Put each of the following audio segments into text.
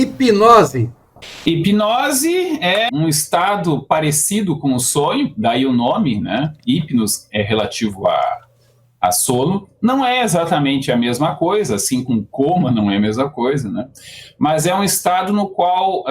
Hipnose. Hipnose é um estado parecido com o sonho, daí o nome, né? Hipnos é relativo a sono. Não é exatamente a mesma coisa, assim como coma não é a mesma coisa, né? Mas é um estado no qual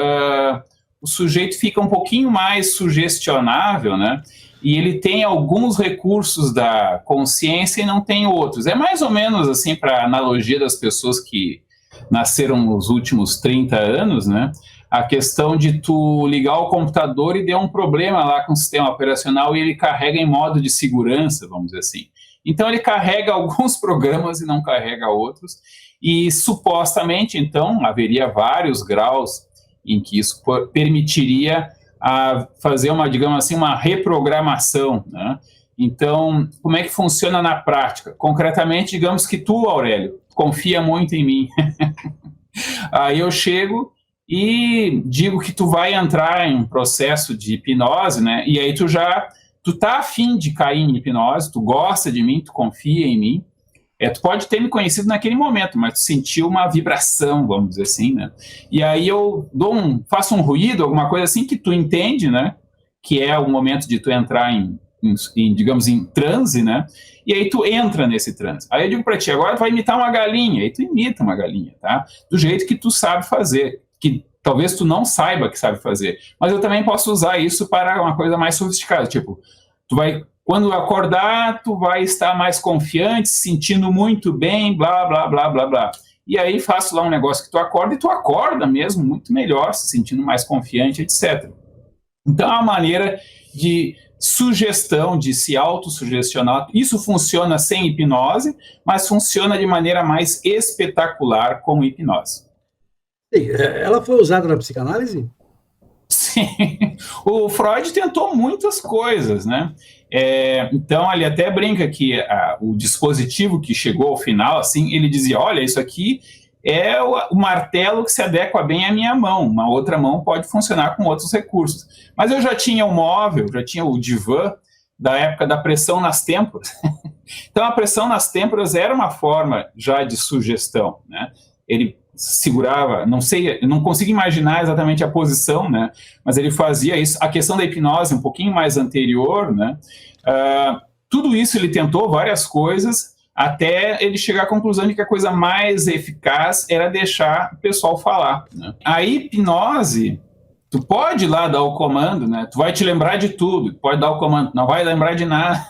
o sujeito fica um pouquinho mais sugestionável, né? E ele tem alguns recursos da consciência e não tem outros. É mais ou menos assim, para a analogia das pessoas que nasceram nos últimos 30 anos, né? A questão de tu ligar o computador e der um problema lá com o sistema operacional e ele carrega em modo de segurança, vamos dizer assim. Então ele carrega alguns programas e não carrega outros, e supostamente, então, haveria vários graus em que isso permitiria fazer uma, digamos assim, uma reprogramação, né? Então, como é que funciona na prática? Concretamente, digamos que tu, Aurélio, confia muito em mim. Aí eu chego e digo que tu vai entrar em um processo de hipnose, né? E aí tu tá afim de cair em hipnose, tu gosta de mim, tu confia em mim. Tu pode ter me conhecido naquele momento, mas tu sentiu uma vibração, vamos dizer assim, né? E aí eu faço um ruído, alguma coisa assim que tu entende, né? Que é o momento de tu entrar digamos, em transe, né? E aí tu entra nesse transe. Aí eu digo pra ti, agora tu vai imitar uma galinha. Aí tu imita uma galinha, tá? Do jeito que tu sabe fazer, que talvez tu não saiba que sabe fazer. Mas eu também posso usar isso para uma coisa mais sofisticada, tipo, quando acordar, tu vai estar mais confiante, se sentindo muito bem, blá, blá, blá, blá, blá. E aí faço lá um negócio que tu acorda, e tu acorda mesmo muito melhor, se sentindo mais confiante, etc. Então é uma maneira de sugestão, de se autossugestionar. Isso funciona sem hipnose, mas funciona de maneira mais espetacular com hipnose. Sim, ela foi usada na psicanálise? Sim, o Freud tentou muitas coisas, né? Então ele até brinca que o dispositivo que chegou ao final, assim, ele dizia, olha, isso aqui é o martelo que se adequa bem à minha mão, uma outra mão pode funcionar com outros recursos. Mas eu já tinha o móvel, já tinha o divã da época da pressão nas têmporas. Então a pressão nas têmporas era uma forma já de sugestão, né? Ele segurava, não sei, eu não consigo imaginar exatamente a posição, né? Mas ele fazia isso. A questão da hipnose um pouquinho mais anterior, né? Tudo isso ele tentou várias coisas até ele chegar à conclusão de que a coisa mais eficaz era deixar o pessoal falar, né? A hipnose, tu pode ir lá dar o comando, né? Tu vai te lembrar de tudo, pode dar o comando, não vai lembrar de nada.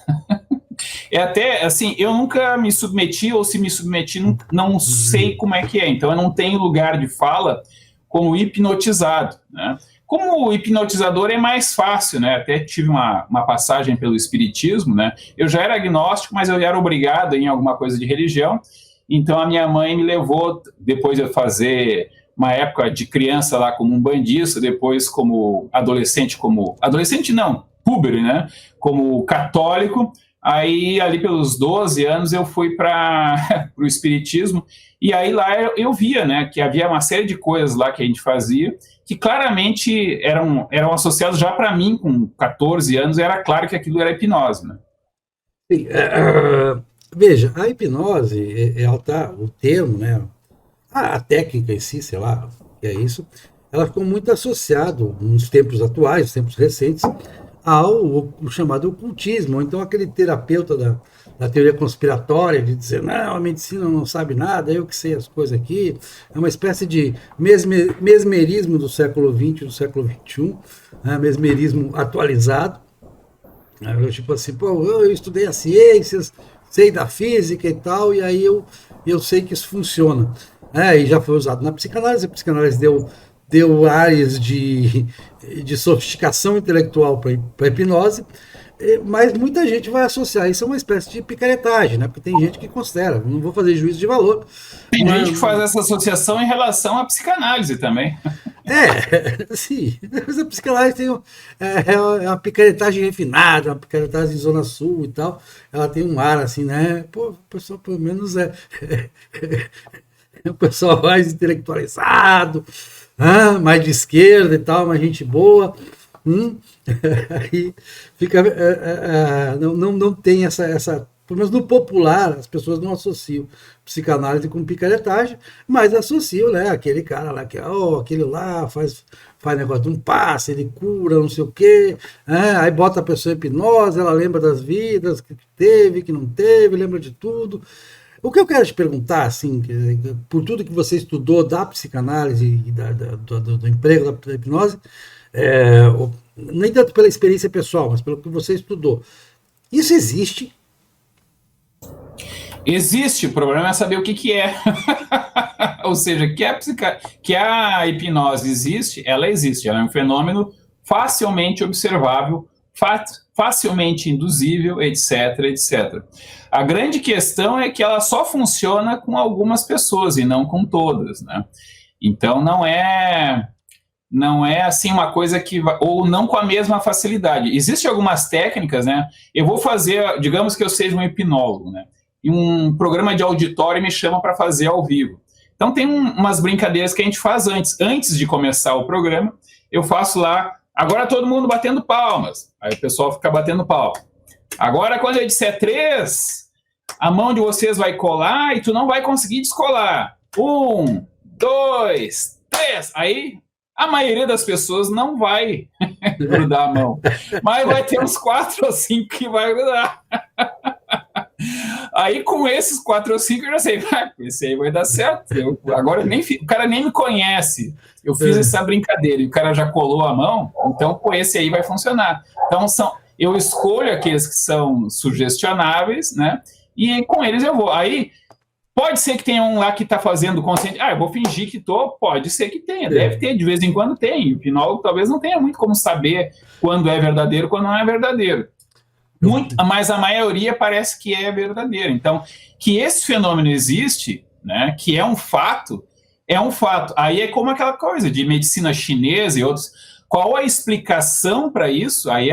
Até, assim, eu nunca me submeti, ou se me submeti, não sei como é que é. Então, eu não tenho lugar de fala como hipnotizado, né? Como o hipnotizador é mais fácil, né? Até tive uma passagem pelo espiritismo, né? Eu já era agnóstico, mas eu era obrigado em alguma coisa de religião. Então, a minha mãe me levou, depois de fazer uma época de criança lá como um bandista, depois como adolescente não, púber, né? Como católico. Aí, ali pelos 12 anos, eu fui para o espiritismo, e aí lá eu via, né, que havia uma série de coisas lá que a gente fazia, que claramente eram associadas já para mim, com 14 anos, era claro que aquilo era hipnose, né? Sim, veja, a hipnose, o termo, né, a técnica em si, sei lá, que é isso, ela ficou muito associado, nos tempos atuais, nos tempos recentes, ao chamado ocultismo, ou então aquele terapeuta da teoria conspiratória, de dizer, não, a medicina não sabe nada, eu que sei as coisas aqui, é uma espécie de mesmerismo do século XX, do século XXI, né, mesmerismo atualizado, né, tipo assim, pô, eu estudei as ciências, sei da física e tal, e aí eu sei que isso funciona. E já foi usado na psicanálise, a psicanálise deu áreas de sofisticação intelectual para a hipnose, mas muita gente vai associar isso a uma espécie de picaretagem, né? Porque tem gente que considera, não vou fazer juízo de valor. Tem gente que faz essa associação em relação à psicanálise também. Sim, mas a psicanálise tem uma picaretagem refinada, uma picaretagem em Zona Sul e tal, ela tem um ar assim, né? Pô, o pessoal pelo menos é o pessoal mais intelectualizado, mais de esquerda e tal, mais gente boa. Aí fica, não tem essa pelo menos no popular, as pessoas não associam psicanálise com picaretagem, mas associam, né, aquele cara lá que, aquele lá faz negócio de um passe, ele cura, não sei o quê, aí bota a pessoa em hipnose, ela lembra das vidas que teve, que não teve, lembra de tudo. O que eu quero te perguntar, assim, por tudo que você estudou da psicanálise e do emprego da hipnose, nem tanto pela experiência pessoal, mas pelo que você estudou, isso existe? Existe, o problema é saber o que é. Ou seja, que a hipnose existe, ela é um fenômeno facilmente observável, facilmente induzível, etc, etc. A grande questão é que ela só funciona com algumas pessoas e não com todas, né? Então não é assim uma coisa que ou não com a mesma facilidade. Existem algumas técnicas, né? Eu vou fazer, digamos que eu seja um hipnólogo, né? E um programa de auditório me chama para fazer ao vivo. Então tem umas brincadeiras que a gente faz antes de começar o programa. Eu faço lá, agora todo mundo batendo palmas. Aí o pessoal fica batendo palmas. Agora quando eu disser 3, a mão de vocês vai colar e tu não vai conseguir descolar. 1, 2, 3. Aí a maioria das pessoas não vai grudar a mão. Mas vai ter uns 4 ou 5 que vai grudar. Aí com esses 4 ou 5 eu já sei, esse aí vai dar certo. Agora o cara nem me conhece. Eu fiz essa brincadeira e o cara já colou a mão, então esse aí vai funcionar. Então eu escolho aqueles que são sugestionáveis, né? E com eles eu vou. Aí pode ser que tenha um lá que está fazendo consciente. Eu vou fingir que pode ser que tenha, deve ter, de vez em quando tem. O hipnólogo talvez não tenha muito como saber quando é verdadeiro, quando não é verdadeiro. Mas a maioria parece que é verdadeira. Então, que esse fenômeno existe, né, que é um fato, é um fato. Aí é como aquela coisa de medicina chinesa e outros. Qual a explicação para isso? Aí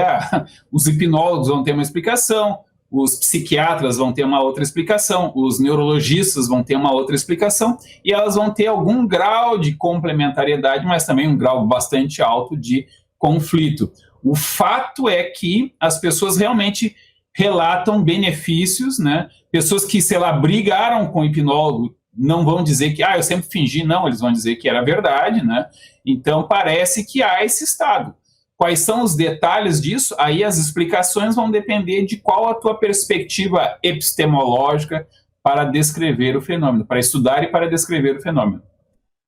os hipnólogos vão ter uma explicação, os psiquiatras vão ter uma outra explicação, os neurologistas vão ter uma outra explicação, e elas vão ter algum grau de complementariedade, mas também um grau bastante alto de conflito. O fato é que as pessoas realmente relatam benefícios, né? Pessoas que, sei lá, brigaram com o hipnólogo não vão dizer que, eu sempre fingi, não, eles vão dizer que era verdade, né? Então, parece que há esse estado. Quais são os detalhes disso? Aí as explicações vão depender de qual a tua perspectiva epistemológica para descrever o fenômeno, para estudar e para descrever o fenômeno.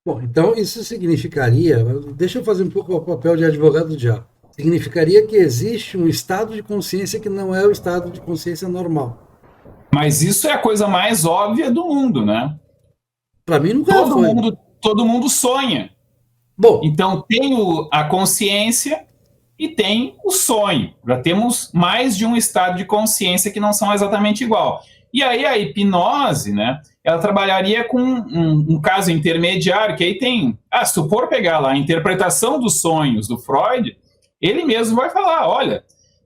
Bom, então isso significaria, deixa eu fazer um pouco o papel de advogado do diabo, significaria que existe um estado de consciência que não é o estado de consciência normal. Mas isso é a coisa mais óbvia do mundo, né? Para mim nunca foi. Todo mundo sonha. Bom, então tem a consciência e tem o sonho. Já temos mais de um estado de consciência que não são exatamente igual. E aí a hipnose, né, ela trabalharia com um caso intermediário, que aí tem, se tu for pegar lá a interpretação dos sonhos do Freud, ele mesmo vai falar, olha,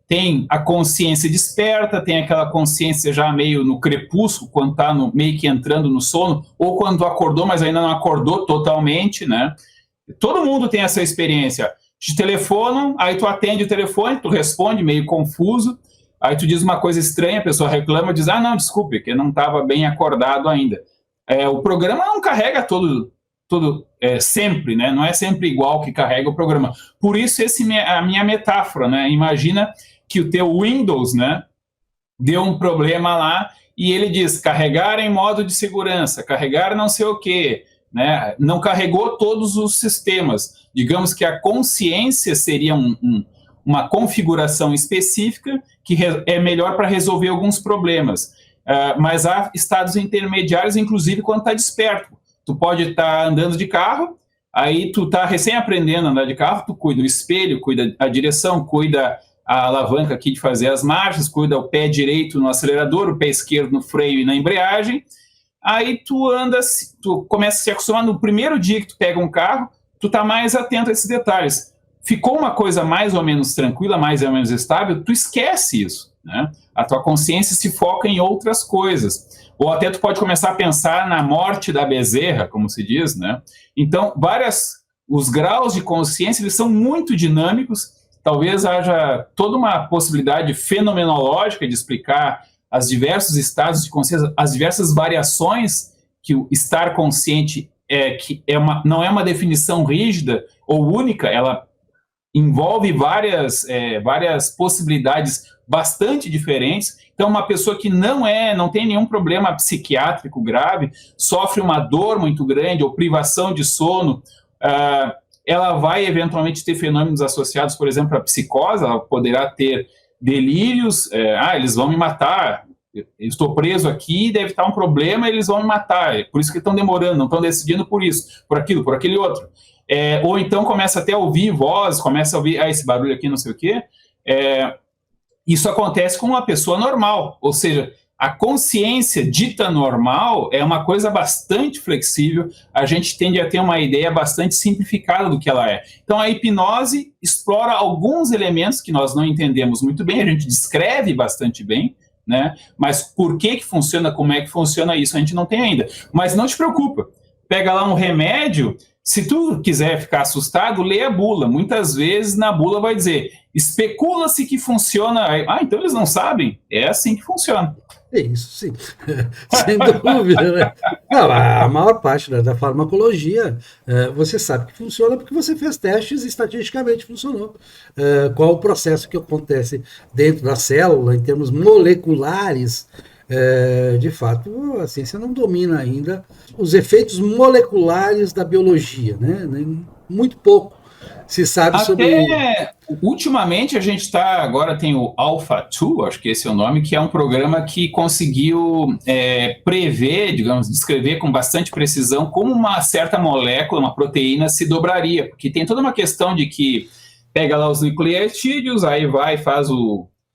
tem a consciência desperta, tem aquela consciência já meio no crepúsculo, quando está meio que entrando no sono, ou quando tu acordou, mas ainda não acordou totalmente, né? Todo mundo tem essa experiência. Te telefonam, aí tu atende o telefone, tu responde meio confuso, aí tu diz uma coisa estranha, a pessoa reclama, diz, não, desculpe, que eu não estava bem acordado ainda. O programa não carrega todo sempre, né? Não é sempre igual que carrega o programa. Por isso, a minha metáfora, né? Imagina que o teu Windows, né, deu um problema lá e ele diz, carregar em modo de segurança, carregar não sei o quê, né? Não carregou todos os sistemas. Digamos que a consciência seria uma configuração específica que é melhor para resolver alguns problemas. Mas há estados intermediários, inclusive quando está desperto. Tu pode estar andando de carro, aí tu está recém aprendendo a andar de carro, tu cuida do espelho, cuida a direção, cuida a alavanca aqui de fazer as marchas, cuida o pé direito no acelerador, o pé esquerdo no freio e na embreagem. Aí tu começa a se acostumar, no primeiro dia que tu pega um carro, tu tá mais atento a esses detalhes. Ficou uma coisa mais ou menos tranquila, mais ou menos estável, tu esquece isso, né? A tua consciência se foca em outras coisas. Ou até tu pode começar a pensar na morte da bezerra, como se diz, né? Então, os graus de consciência, eles são muito dinâmicos. Talvez haja toda uma possibilidade fenomenológica de explicar os diversos estados de consciência, as diversas variações que o estar consciente não é uma definição rígida ou única, ela envolve várias possibilidades bastante diferentes. Então, uma pessoa que não tem nenhum problema psiquiátrico grave, sofre uma dor muito grande ou privação de sono, ela vai eventualmente ter fenômenos associados, por exemplo, à psicose, ela poderá ter delírios, eles vão me matar, eu estou preso aqui, deve estar um problema, eles vão me matar, por isso que estão demorando, não estão decidindo por isso, por aquilo, por aquele outro. Ou então começa até a ouvir voz, começa a ouvir esse barulho aqui, não sei o quê. Isso acontece com uma pessoa normal, ou seja, a consciência dita normal é uma coisa bastante flexível, a gente tende a ter uma ideia bastante simplificada do que ela é. Então a hipnose explora alguns elementos que nós não entendemos muito bem, a gente descreve bastante bem, né? Mas por que funciona, como é que funciona isso, a gente não tem ainda. Mas não te preocupa, pega lá um remédio, se tu quiser ficar assustado, lê a bula. Muitas vezes na bula vai dizer, especula-se que funciona. Então eles não sabem? É assim que funciona. É isso, sim. Sem dúvida, né? Não, a maior parte da farmacologia, você sabe que funciona porque você fez testes e estatisticamente funcionou. Qual o processo que acontece dentro da célula, em termos moleculares. De fato, a ciência não domina ainda os efeitos moleculares da biologia, né? Muito pouco se sabe sobre... Ultimamente a gente está, agora tem o ALPHA2, acho que esse é o nome, que é um programa que conseguiu prever, digamos, descrever com bastante precisão como uma certa molécula, uma proteína se dobraria, porque tem toda uma questão de que pega lá os nucleotídeos, aí vai e faz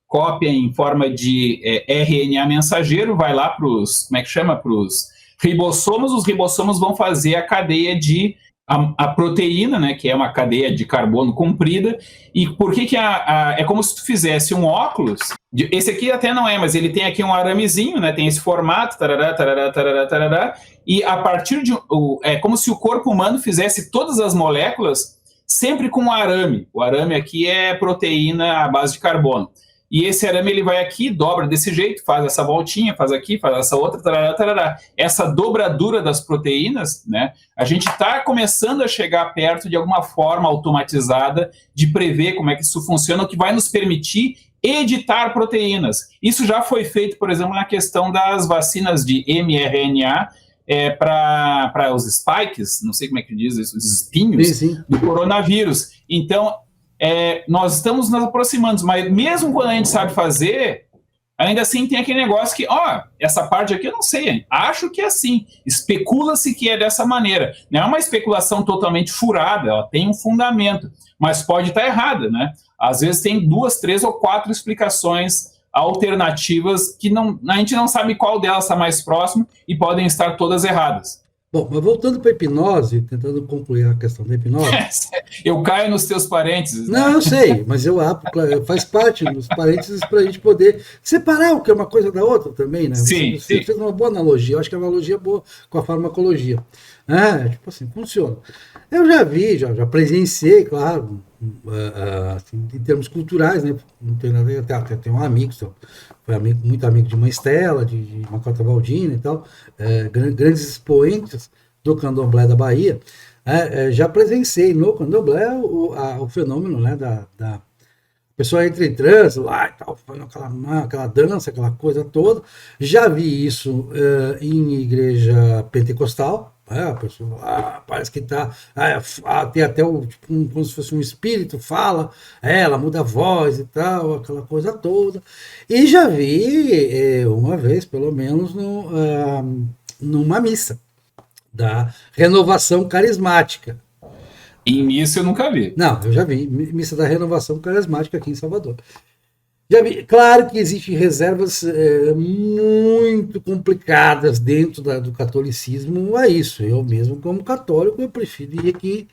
cópia em forma de RNA mensageiro, vai lá para os, para os ribossomos, os ribossomos vão fazer a cadeia de a proteína, né, que é uma cadeia de carbono comprida, e por que é como se tu fizesse um óculos, esse aqui até não é, mas ele tem aqui um aramezinho, né, tem esse formato, tarará, tarará, tarará, tarará, e a partir de, é como se o corpo humano fizesse todas as moléculas sempre com um arame, o arame aqui é proteína à base de carbono, e esse arame ele vai aqui, dobra desse jeito, faz essa voltinha, faz aqui, faz essa outra, tarará, tarará. Essa dobradura das proteínas, né, a gente está começando a chegar perto de alguma forma automatizada de prever como é que isso funciona, o que vai nos permitir editar proteínas. Isso já foi feito, por exemplo, na questão das vacinas de mRNA, para os spikes, não sei como é que diz isso, os espinhos sim. do coronavírus. Então, nós estamos nos aproximando, mas mesmo quando a gente sabe fazer, ainda assim tem aquele negócio que, essa parte aqui eu não sei, acho que é assim, especula-se que é dessa maneira. Não é uma especulação totalmente furada, ela tem um fundamento, mas pode estar errada, né? Às vezes tem 2, 3 ou 4 explicações alternativas que a gente não sabe qual delas está mais próximo e podem estar todas erradas. Bom, mas voltando para a hipnose, tentando concluir a questão da hipnose... Eu caio nos teus parênteses. Né? Não, eu sei, mas faz parte dos parênteses para a gente poder separar o que é uma coisa da outra também, né? Sim, você fez uma boa analogia, eu acho que a analogia é boa com a farmacologia. Tipo assim, funciona. Eu já vi, já presenciei, claro, assim, em termos culturais, né? Não tem nada a ver, tem um amigo, foi muito amigo de Mãe Estela, de Macota Valdina e tal, grandes expoentes do candomblé da Bahia. Já presenciei no candomblé o fenômeno, né, da pessoa entra em transe lá e tal, fazendo aquela dança, aquela coisa toda. Já vi isso em igreja pentecostal. A pessoa parece que tem até como se fosse um espírito, fala, ela muda a voz e tal, aquela coisa toda. E já vi uma vez, pelo menos, numa missa da Renovação Carismática. Em missa eu nunca vi. Não, eu já vi missa da Renovação Carismática aqui em Salvador. Já vi, claro que existem reservas muito complicadas dentro do catolicismo a isso. Eu mesmo, como católico, eu preferia que...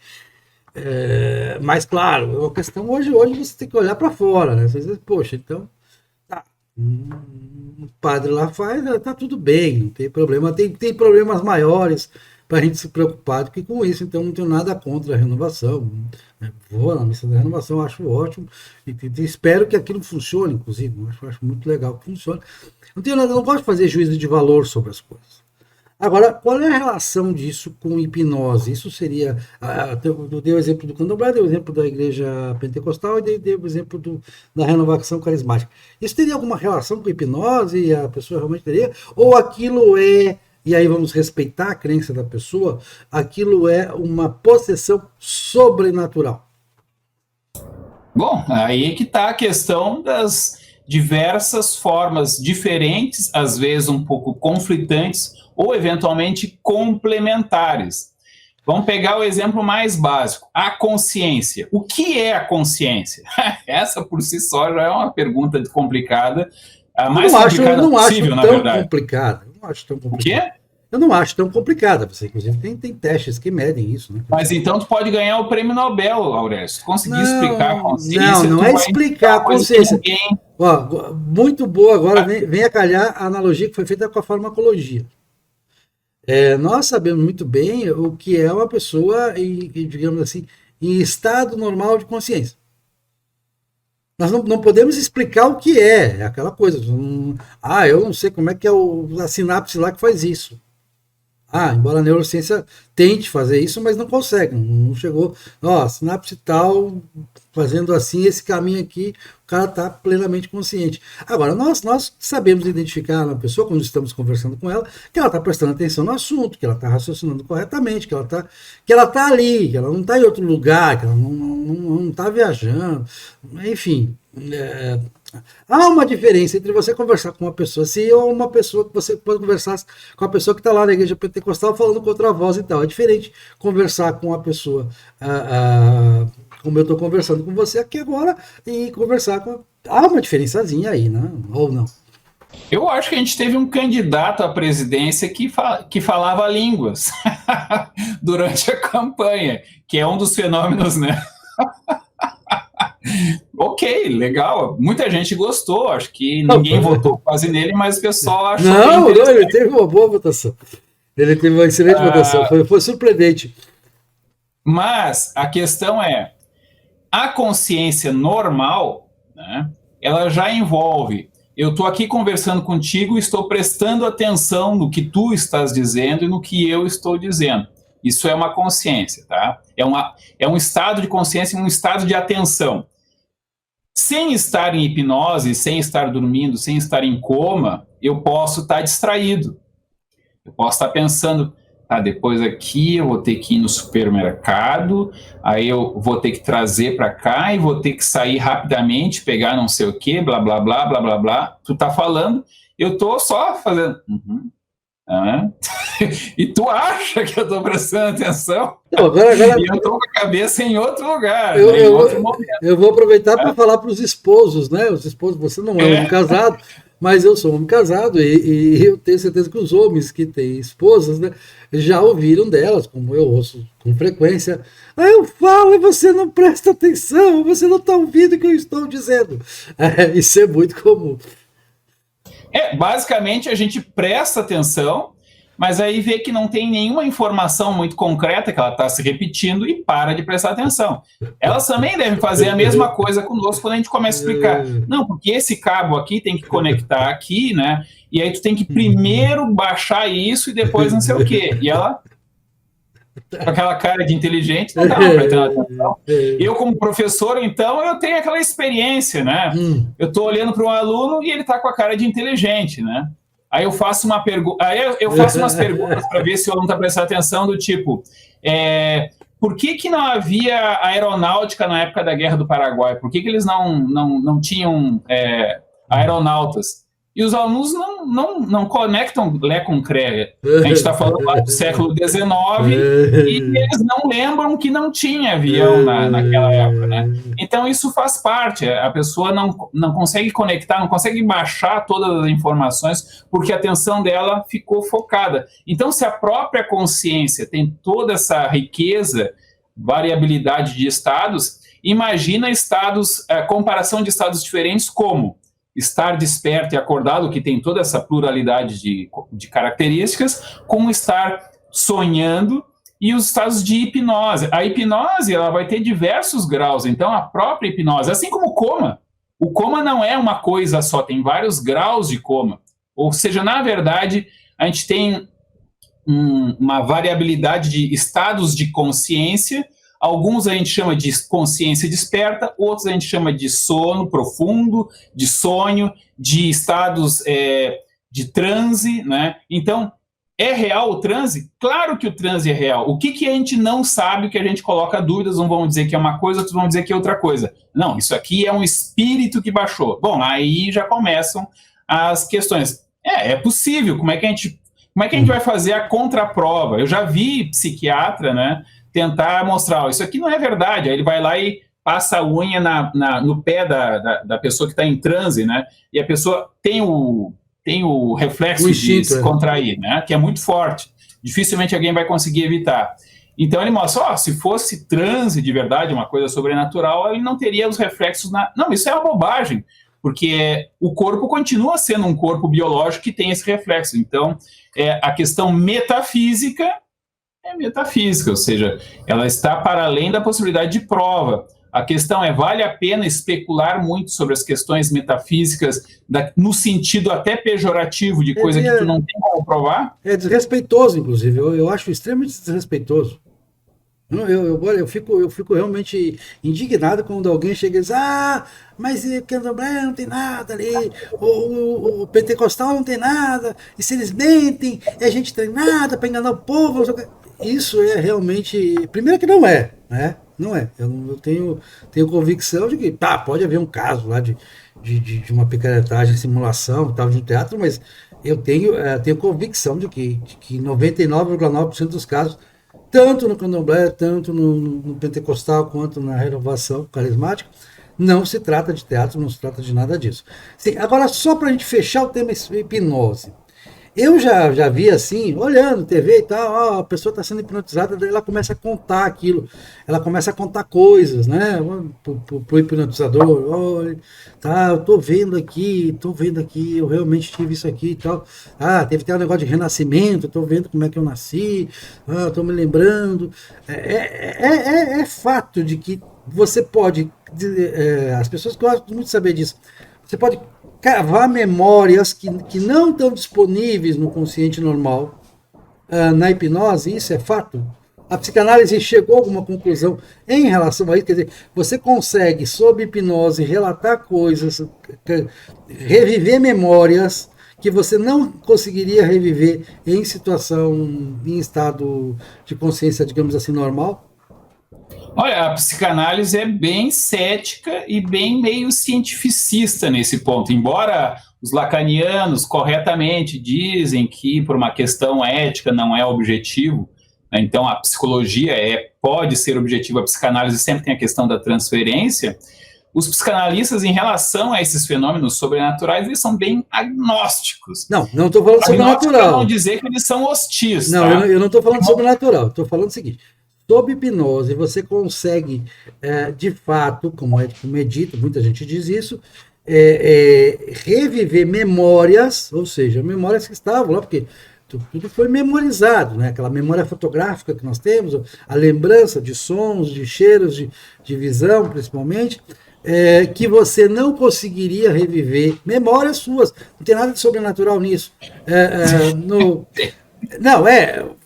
mas, claro, é uma questão hoje você tem que olhar para fora, né? Você diz, poxa, então... o padre lá faz, tá tudo bem, não tem problema. Tem problemas maiores, para a gente se preocupar com isso. Então, não tenho nada contra a renovação, né? Vou na missa da renovação, acho ótimo, e espero que aquilo funcione, inclusive. Acho muito legal que funcione. Não tenho nada, não gosto de fazer juízo de valor sobre as coisas. Agora, qual é a relação disso com hipnose? Isso seria. Eu dei o exemplo do candomblé, dei o exemplo da igreja pentecostal e dei o exemplo da renovação carismática. Isso teria alguma relação com hipnose e a pessoa realmente teria? Ou aquilo é, e aí vamos respeitar a crença da pessoa, aquilo é uma possessão sobrenatural? Bom, aí que está a questão das diversas formas diferentes, às vezes um pouco conflitantes, ou eventualmente complementares. Vamos pegar o exemplo mais básico, a consciência. O que é a consciência? Essa por si só já é uma pergunta complicada, a mais complicada possível, na verdade. Complicada. Eu não acho tão complicada. O quê? Eu não acho tão complicada. Você, inclusive, tem testes que medem isso, né? Mas então tu pode ganhar o prêmio Nobel, Aurélio. Se tu conseguir explicar a consciência... Não é explicar a consciência. Ó, muito boa agora, vem a calhar a analogia que foi feita com a farmacologia. Nós sabemos muito bem o que é uma pessoa, digamos assim, em estado normal de consciência. Nós não podemos explicar o que é aquela coisa. Eu não sei como é que é a sinapse lá que faz isso. Embora a neurociência tente fazer isso, mas não consegue, não chegou. Sinapse tal, fazendo assim, esse caminho aqui, o cara está plenamente consciente. Agora, nós sabemos identificar na pessoa, quando estamos conversando com ela, que ela está prestando atenção no assunto, que ela está raciocinando corretamente, que ela está ali, que ela não está em outro lugar, que ela não está viajando, enfim. Há uma diferença entre você conversar com uma pessoa assim ou uma pessoa que você pode conversar com a pessoa que está lá na igreja pentecostal falando com outra voz e tal. É diferente conversar com a pessoa como eu estou conversando com você aqui agora e conversar com... Há uma diferençazinha aí, né? Ou não? Eu acho que a gente teve um candidato à presidência que falava línguas durante a campanha, que é um dos fenômenos, né? Ok, legal. Muita gente gostou. Acho que ninguém votou quase nele, mas o pessoal achou. Não, ele teve uma boa votação. Ele teve uma excelente votação. Foi surpreendente. Mas a questão é: a consciência normal, né, ela já envolve. Eu estou aqui conversando contigo e estou prestando atenção no que tu estás dizendo e no que eu estou dizendo. Isso é uma consciência, tá? É um estado de consciência, um estado de atenção. Sem estar em hipnose, sem estar dormindo, sem estar em coma, eu posso estar distraído. Eu posso estar pensando, depois aqui eu vou ter que ir no supermercado, aí eu vou ter que trazer para cá e vou ter que sair rapidamente, pegar não sei o quê, blá, blá, blá, blá, blá, blá. Tu tá falando, eu tô só fazendo... E tu acha que eu estou prestando atenção? Não, agora... E eu estou com a cabeça em outro lugar, em outro momento. Eu vou aproveitar para falar para os esposos, né? Os esposos, você não é um homem casado, mas eu sou um homem casado e eu tenho certeza que os homens que têm esposas, né, já ouviram delas, como eu ouço com frequência. Eu falo e você não presta atenção, você não está ouvindo o que eu estou dizendo. Isso é muito comum. Basicamente a gente presta atenção, mas aí vê que não tem nenhuma informação muito concreta, que ela está se repetindo e para de prestar atenção. Elas também devem fazer a mesma coisa conosco quando a gente começa a explicar. Não, porque esse cabo aqui tem que conectar aqui, né? E aí tu tem que primeiro baixar isso e depois não sei o quê. E ela... com aquela cara de inteligente, não dava para ter atenção. Eu, como professor, então, eu tenho aquela experiência, né? Eu estou olhando para um aluno e ele está com a cara de inteligente, né? Aí eu faço uma pergunta, eu faço umas perguntas para ver se o aluno está prestando atenção, do tipo, por que não havia aeronáutica na época da Guerra do Paraguai? Por que eles não tinham aeronautas? E os alunos não conectam Lé com Cré. A gente está falando lá do século XIX e eles não lembram que não tinha avião naquela época, né? Então isso faz parte. A pessoa não consegue conectar, não consegue baixar todas as informações porque a atenção dela ficou focada. Então, se a própria consciência tem toda essa riqueza, variabilidade de estados, imagina estados, comparação de estados diferentes como estar desperto e acordado, que tem toda essa pluralidade de características, com estar sonhando, e os estados de hipnose. A hipnose, ela vai ter diversos graus, então a própria hipnose, assim como o coma não é uma coisa só, tem vários graus de coma. Ou seja, na verdade, a gente tem uma variabilidade de estados de consciência. Alguns a gente chama de consciência desperta, outros a gente chama de sono profundo, de sonho, de estados de transe, né? Então, é real o transe? Claro que o transe é real. O que a gente não sabe, o que a gente coloca dúvidas, uns vão dizer que é uma coisa, outros vão dizer que é outra coisa. Não, isso aqui é um espírito que baixou. Bom, aí já começam as questões. É possível, como é que a gente vai fazer a contraprova? Eu já vi psiquiatra, né, tentar mostrar, isso aqui não é verdade. Aí ele vai lá e passa a unha no pé da pessoa que está em transe, né, e a pessoa tem o reflexo de se contrair, né, que é muito forte. Dificilmente alguém vai conseguir evitar. Então ele mostra, se fosse transe de verdade, uma coisa sobrenatural, ele não teria os reflexos. Não, isso é uma bobagem, porque o corpo continua sendo um corpo biológico que tem esse reflexo. Então, a questão metafísica é metafísica, ou seja, ela está para além da possibilidade de prova. A questão é, vale a pena especular muito sobre as questões metafísicas, no sentido até pejorativo, de coisa que tu não tem como provar? É desrespeitoso, inclusive. Eu acho extremamente desrespeitoso. Eu fico realmente indignado quando alguém chega e diz, mas o candomblé não tem nada ali, o pentecostal não tem nada, e se eles mentem, a gente treinada para enganar o povo. Isso é realmente... Primeiro que não é, né? Não é. Eu tenho convicção de que pode haver um caso lá de uma picaretagem, simulação, tal, de um teatro, mas eu tenho convicção de que 99,9% dos casos, tanto no candomblé, tanto no pentecostal, quanto na renovação carismática, não se trata de teatro, não se trata de nada disso. Sim, agora, só para a gente fechar o tema hipnose. Eu já vi assim, olhando TV e tal, a pessoa está sendo hipnotizada, daí ela começa a contar aquilo, ela começa a contar coisas, né, pro hipnotizador, olha, eu tô vendo aqui, eu realmente tive isso aqui e tal, teve até um negócio de renascimento, tô vendo como é que eu nasci, tô me lembrando, é fato de que você pode, as pessoas gostam muito de saber disso, você pode cavar memórias que não estão disponíveis no consciente normal, na hipnose, isso é fato. A psicanálise chegou a alguma conclusão em relação a isso, quer dizer, você consegue, sob hipnose, relatar coisas, reviver memórias que você não conseguiria reviver em estado de consciência, digamos assim, normal? Olha, a psicanálise é bem cética e bem meio cientificista nesse ponto. Embora os lacanianos corretamente dizem que por uma questão ética não é objetivo, né, então a psicologia pode ser objetiva, a psicanálise sempre tem a questão da transferência, os psicanalistas em relação a esses fenômenos sobrenaturais, eles são bem agnósticos. Não estou falando sobrenatural. Não dizer que eles são hostis. Não, tá? Eu não estou falando sobrenatural, estou falando o seguinte... Sob hipnose, você consegue, de fato, como é dito, muita gente diz isso, reviver memórias, ou seja, memórias que estavam lá, porque tudo foi memorizado, né? Aquela memória fotográfica que nós temos, a lembrança de sons, de cheiros, de visão, principalmente, que você não conseguiria reviver, memórias suas, não tem nada de sobrenatural nisso.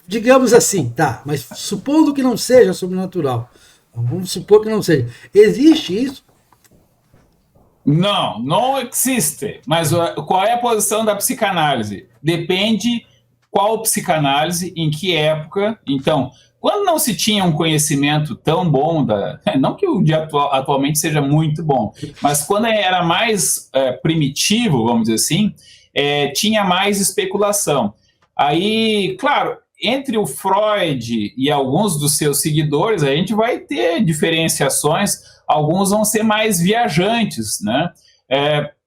Digamos assim, mas supondo que não seja sobrenatural, vamos supor que não seja, existe isso? Não existe, mas qual é a posição da psicanálise? Depende qual psicanálise, em que época. Então, quando não se tinha um conhecimento tão bom, não que o dia atualmente seja muito bom, mas quando era mais primitivo, vamos dizer assim, tinha mais especulação. Aí, claro, entre o Freud e alguns dos seus seguidores, a gente vai ter diferenciações, alguns vão ser mais viajantes, né?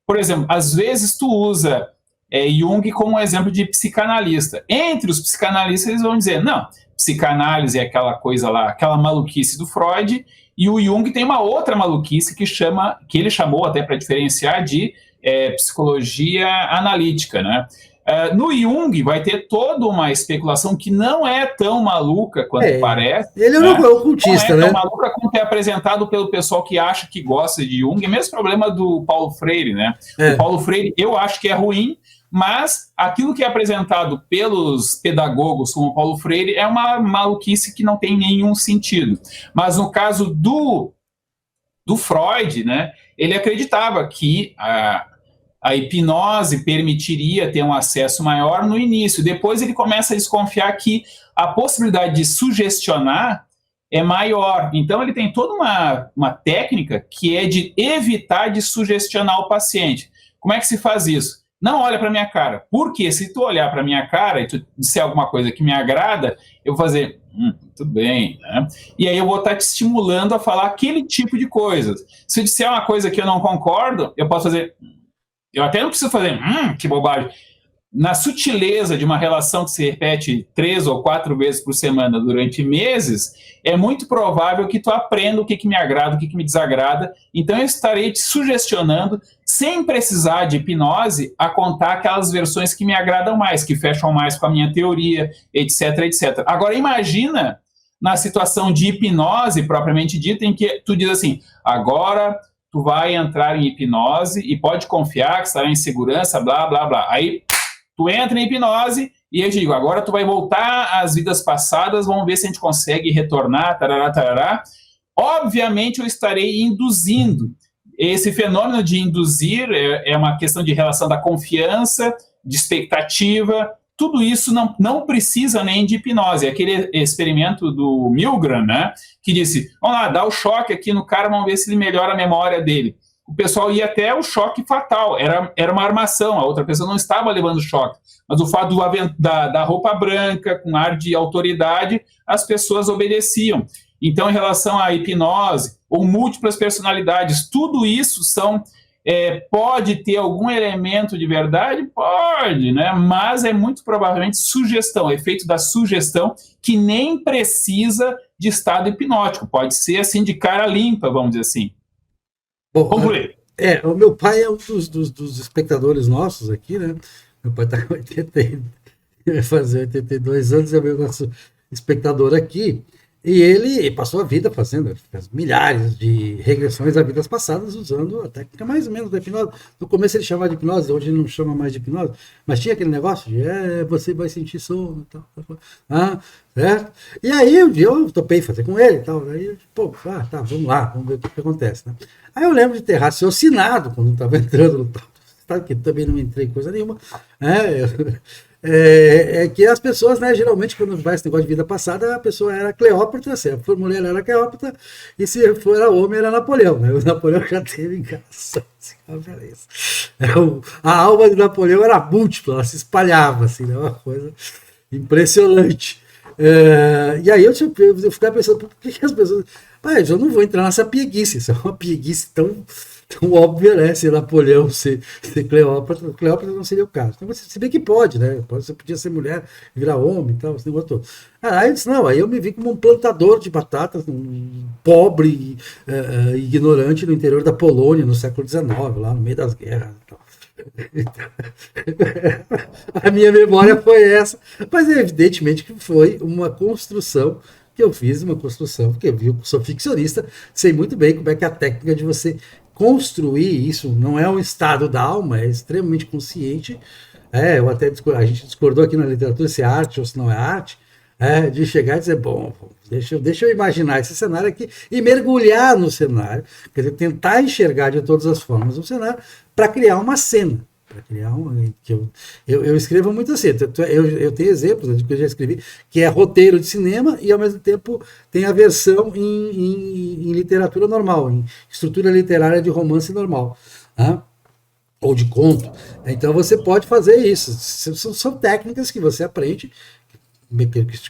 Por exemplo, às vezes tu usa Jung como um exemplo de psicanalista. Entre os psicanalistas, eles vão dizer, não, psicanálise é aquela coisa lá, aquela maluquice do Freud, e o Jung tem uma outra maluquice que ele chamou até para diferenciar de psicologia analítica, né? No Jung vai ter toda uma especulação que não é tão maluca quanto parece. Ele é né? um ocultista, não é né? tão maluca quanto é apresentado pelo pessoal que acha que gosta de Jung. É o mesmo problema do Paulo Freire, né? O Paulo Freire eu acho que é ruim, mas aquilo que é apresentado pelos pedagogos como Paulo Freire é uma maluquice que não tem nenhum sentido. Mas no caso do Freud, né, ele acreditava que a hipnose permitiria ter um acesso maior no início. Depois ele começa a desconfiar que a possibilidade de sugestionar é maior. Então ele tem toda uma técnica que é de evitar de sugestionar o paciente. Como é que se faz isso? Não olha para minha cara. Porque se tu olhar para minha cara e tu disser alguma coisa que me agrada, eu vou fazer, tudo bem, né? E aí eu vou estar te estimulando a falar aquele tipo de coisas. Se eu disser uma coisa que eu não concordo, eu posso fazer, eu até não preciso fazer, que bobagem. Na sutileza de uma relação que se repete 3 ou 4 vezes por semana durante meses, é muito provável que tu aprenda o que me agrada, o que me desagrada. Então eu estarei te sugestionando, sem precisar de hipnose, a contar aquelas versões que me agradam mais, que fecham mais com a minha teoria, etc, etc. Agora imagina na situação de hipnose propriamente dita, em que tu diz assim, agora tu vai entrar em hipnose e pode confiar que estará em segurança, blá, blá, blá. Aí tu entra em hipnose e eu digo, agora tu vai voltar às vidas passadas, vamos ver se a gente consegue retornar, tarará, tarará. Obviamente eu estarei induzindo. Esse fenômeno de induzir é uma questão de relação da confiança, de expectativa, tudo isso não precisa nem de hipnose. É aquele experimento do Milgram, né, que disse, vamos lá, dá o choque aqui no cara, vamos ver se ele melhora a memória dele. O pessoal ia até o choque fatal, era uma armação, a outra pessoa não estava levando choque, mas o fato da roupa branca, com ar de autoridade, as pessoas obedeciam. Então, em relação à hipnose, ou múltiplas personalidades, tudo isso pode ter algum elemento de verdade? Pode, né? Mas é muito provavelmente sugestão, efeito da sugestão, que nem precisa de estado hipnótico, pode ser assim de cara limpa, vamos dizer assim. Bom, o meu pai é um dos espectadores nossos aqui, né? Meu pai está com 80, vai fazer 82 anos, é o meu nosso espectador aqui. E ele passou a vida fazendo milhares de regressões a vidas passadas, usando a técnica mais ou menos da hipnose. No começo ele chamava de hipnose, hoje ele não chama mais de hipnose, mas tinha aquele negócio de você vai sentir sono e tal. Certo? E aí eu topei fazer com ele e tal. Aí, tá, vamos lá, vamos ver o que acontece. Né? Aí eu lembro de ter raciocinado quando estava entrando no tal. Sabe que também não entrei em coisa nenhuma. É que as pessoas, né, geralmente, quando vai esse negócio de vida passada, a pessoa era Cleópatra, se for mulher era Cleópatra, e se for homem era Napoleão. Né? O Napoleão já teve encarnação. A alma de Napoleão era múltipla, ela se espalhava, assim, né, uma coisa impressionante. E aí eu ficava pensando, por que as pessoas... Mas eu não vou entrar nessa pieguice, isso é uma pieguice tão óbvia, né? Se Napoleão ser Cleópatra não seria o caso. Então, se bem que pode, né? Você podia ser mulher, virar homem e tal, esse negócio todo. Aí eu disse, não, aí eu me vi como um plantador de batatas, um pobre, ignorante no interior da Polônia, no século XIX, lá no meio das guerras e tal. A minha memória foi essa, mas evidentemente que foi uma construção que eu fiz, porque eu sou ficcionista, sei muito bem como é que é a técnica de você construir isso, não é um estado da alma, é extremamente consciente. A gente discordou aqui na literatura se é arte ou se não é arte, de chegar e dizer, bom, deixa eu imaginar esse cenário aqui e mergulhar no cenário, quer dizer, tentar enxergar de todas as formas o cenário para criar uma cena. Eu escrevo muito assim, eu tenho exemplos que eu já escrevi, que é roteiro de cinema e ao mesmo tempo tem a versão em literatura normal, em estrutura literária de romance normal, né? Ou de conto. Então você pode fazer isso, são técnicas que você aprende,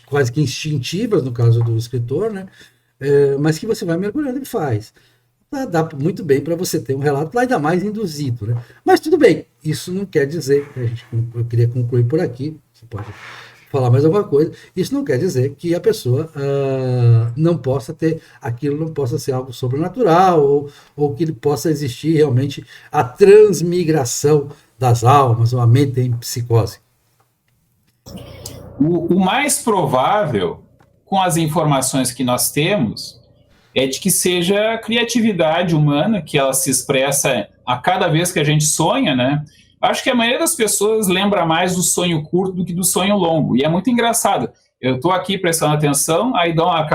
quase que instintivas no caso do escritor, né? Mas que você vai mergulhando e faz. Dá muito bem para você ter um relato, ainda mais induzido. Né? Mas tudo bem, isso não quer dizer, eu queria concluir por aqui, você pode falar mais alguma coisa, isso não quer dizer que a pessoa não possa ter, aquilo não possa ser algo sobrenatural, ou que possa existir realmente a transmigração das almas, ou a mente em psicose. O mais provável, com as informações que nós temos, é de que seja a criatividade humana, que ela se expressa a cada vez que a gente sonha, né? Acho que a maioria das pessoas lembra mais do sonho curto do que do sonho longo, e é muito engraçado. Eu estou aqui prestando atenção, aí dou uma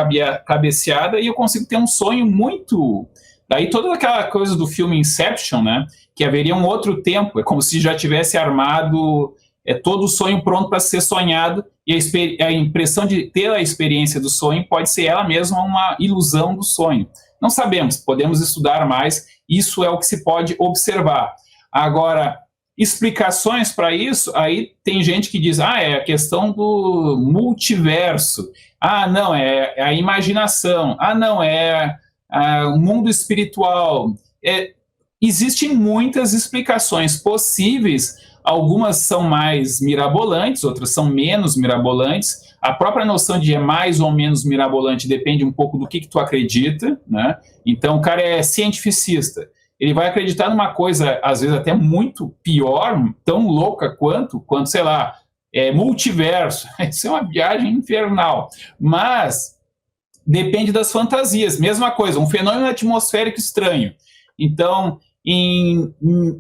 cabeceada e eu consigo ter um sonho muito... Daí toda aquela coisa do filme Inception, né? Que haveria um outro tempo, é como se já tivesse armado todo o sonho pronto para ser sonhado, e a impressão de ter a experiência do sonho pode ser ela mesma uma ilusão do sonho. Não sabemos, podemos estudar mais, isso é o que se pode observar. Agora, explicações para isso, aí tem gente que diz, é a questão do multiverso, não, é a imaginação, não, é o mundo espiritual. Existem muitas explicações possíveis, algumas são mais mirabolantes, outras são menos mirabolantes. A própria noção de mais ou menos mirabolante depende um pouco do que tu acredita, né? Então, o cara é cientificista. Ele vai acreditar numa coisa, às vezes, até muito pior, tão louca quanto sei lá, multiverso. Isso é uma viagem infernal. Mas depende das fantasias. Mesma coisa, um fenômeno atmosférico estranho. Então, em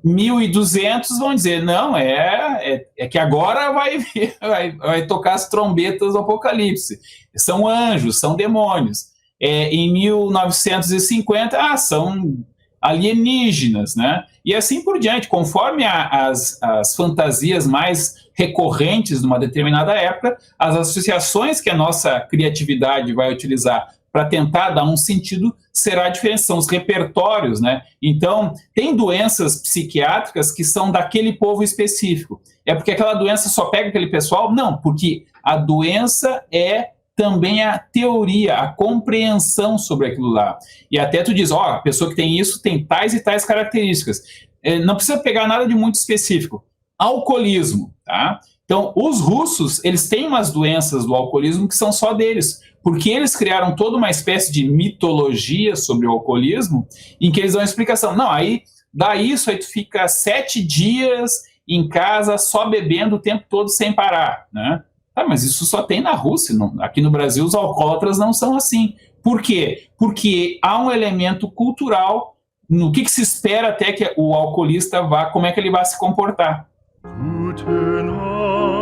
1200 vão dizer, não, é que agora vai tocar as trombetas do apocalipse. São anjos, são demônios. Em 1950, são alienígenas, né? E assim por diante, conforme as fantasias mais recorrentes numa determinada época, as associações que a nossa criatividade vai utilizar para tentar dar um sentido será diferente, são os repertórios, né? Então, tem doenças psiquiátricas que são daquele povo específico. É porque aquela doença só pega aquele pessoal? Não, porque a doença é também a teoria, a compreensão sobre aquilo lá. E até tu diz, a pessoa que tem isso tem tais e tais características. Não precisa pegar nada de muito específico. Alcoolismo, tá? Então, os russos, eles têm umas doenças do alcoolismo que são só deles, porque eles criaram toda uma espécie de mitologia sobre o alcoolismo, em que eles dão uma explicação. Não, aí dá isso, aí tu fica 7 dias em casa só bebendo o tempo todo sem parar, né? Mas isso só tem na Rússia. Aqui no Brasil, os alcoólatras não são assim. Por quê? Porque há um elemento cultural no que se espera até que o alcoolista vá, como é que ele vai se comportar. Gute Nacht.